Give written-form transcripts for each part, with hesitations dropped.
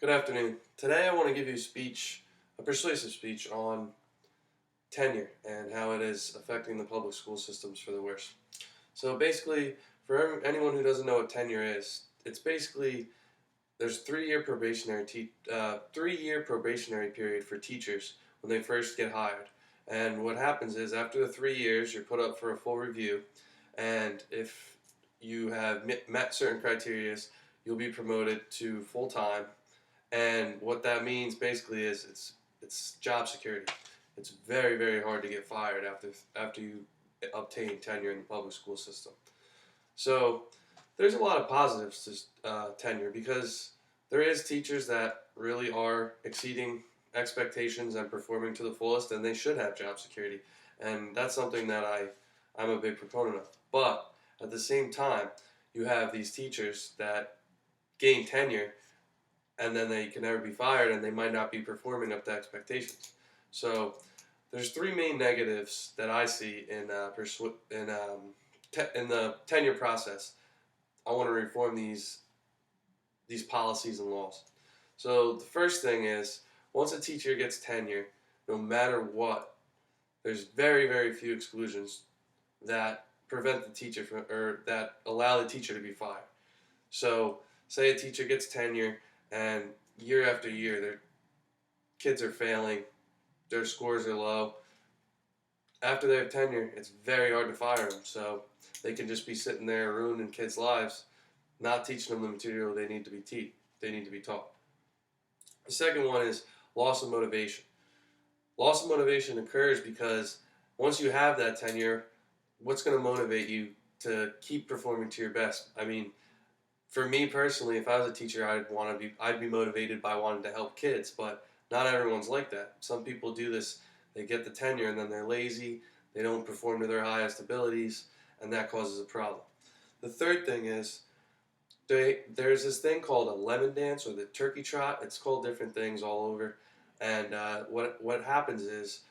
Good afternoon. Today I want to give you a persuasive speech on tenure and how it is affecting the public school systems for the worse. So basically, for anyone who doesn't know what tenure is, it's basically there's 3-year probationary period for teachers when they first get hired. And what happens is after the 3 years, you're put up for a full review, and if you have met certain criteria, you'll be promoted to full time. And what that means basically is it's job security. It's very very hard to get fired after you obtain tenure in the public school system. So there's a lot of positives to tenure because there is teachers that really are exceeding expectations and performing to the fullest, and they should have job security, and that's something that I'm a big proponent of. But at the same time, you have these teachers that gain tenure and then they can never be fired and they might not be performing up to expectations. So there's three main negatives that I see in the tenure process. I want to reform these policies and laws. So the first thing is once a teacher gets tenure, no matter what, there's very very few exclusions that prevent the teacher from or that allow the teacher to be fired. So say a teacher gets tenure and year after year their kids are failing, their scores are low. After they have tenure, it's very hard to fire them. So they can just be sitting there ruining kids' lives, not teaching them the material they need to be taught. The second one is loss of motivation. Loss of motivation occurs because once you have that tenure, what's going to motivate you to keep performing to your best? I mean, for me personally, if I was a teacher, I'd be motivated by wanting to help kids, but not everyone's like that. Some people do this, they get the tenure and then they're lazy, they don't perform to their highest abilities, and that causes a problem. The third thing is there's this thing called a lemon dance or the turkey trot. It's called different things all over, and what happens is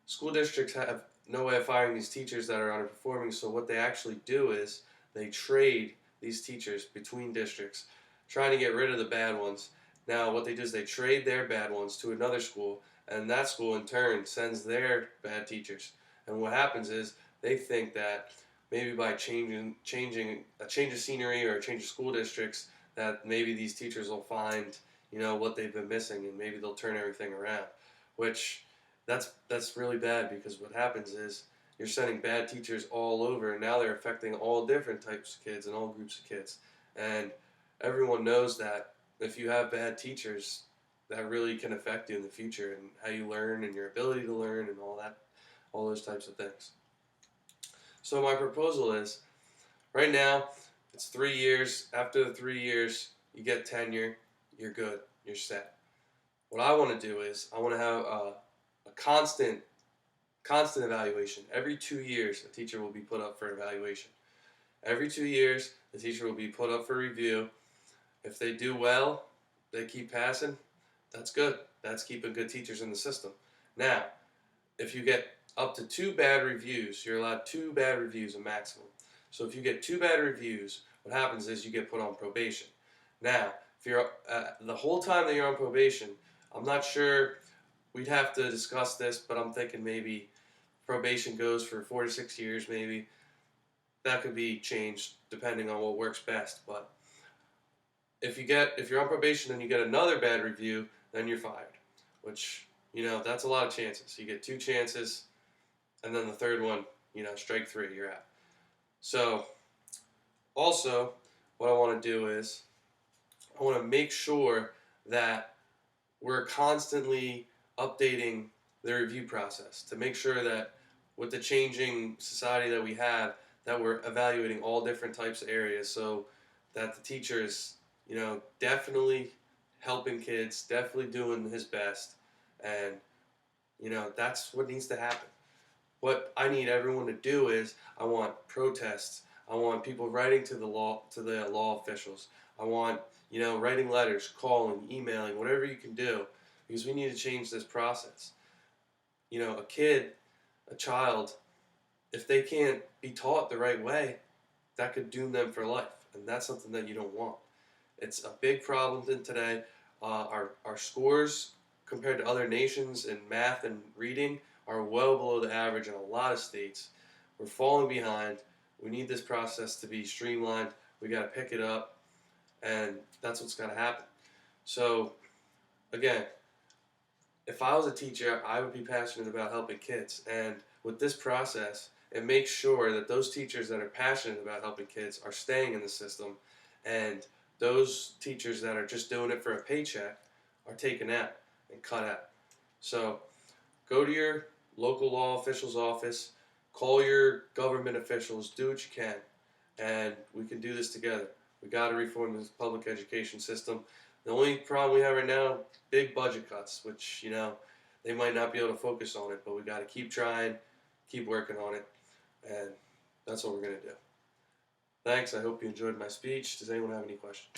school districts have no way of firing these teachers that are underperforming. So what they actually do is they trade these teachers between districts, trying to get rid of the bad ones. Now what they do is they trade their bad ones to another school, and that school in turn sends their bad teachers. And what happens is they think that maybe by changing a change of scenery or a change of school districts, that maybe these teachers will find what they've been missing, and maybe they'll turn everything around. Which that's really bad, because what happens is you're sending bad teachers all over, and now they're affecting all different types of kids and all groups of kids. And everyone knows that if you have bad teachers, that really can affect you in the future and how you learn and your ability to learn and all those types of things. So my proposal is, right now, it's 3 years. After the 3 years, you get tenure, you're good, you're set. What I want to do is I want to have a constant evaluation. Every 2 years, a teacher will be put up for evaluation. Every 2 years, the teacher will be put up for review. If they do well, they keep passing, that's good. That's keeping good teachers in the system. Now, if you get up to 2 bad reviews, you're allowed 2 bad reviews a maximum. So if you get 2 bad reviews, what happens is you get put on probation. Now, if you're the whole time that you're on probation, I'm not sure, we'd have to discuss this, but I'm thinking maybe probation goes for 4 to 6 years maybe. That could be changed depending on what works best. But if you're on probation and you get another bad review, then you're fired. Which, that's a lot of chances. You get 2 chances, and then the third one, strike 3, you're out. So, also, what I want to do is I want to make sure that we're constantly updating the review process to make sure that with the changing society that we have, that we're evaluating all different types of areas, so that the teacher is, definitely helping kids, definitely doing his best, and that's what needs to happen. What I need everyone to do is I want protests. I want people writing to the law officials. I want writing letters, calling, emailing, whatever you can do, because we need to change this process. A child, if they can't be taught the right way, that could doom them for life, and that's something that you don't want. It's a big problem today. Our scores compared to other nations in math and reading are well below the average in a lot of states. We're falling behind. We need this process to be streamlined. We got to pick it up, and that's what's got to happen. So, again, if I was a teacher, I would be passionate about helping kids. And with this process, it makes sure that those teachers that are passionate about helping kids are staying in the system, and those teachers that are just doing it for a paycheck are taken out and cut out. So go to your local law official's office, call your government officials, do what you can, and we can do this together. We got to reform this public education system. The only problem we have right now, big budget cuts, which, they might not be able to focus on it, but we got to keep trying, keep working on it, and that's what we're going to do. Thanks. I hope you enjoyed my speech. Does anyone have any questions?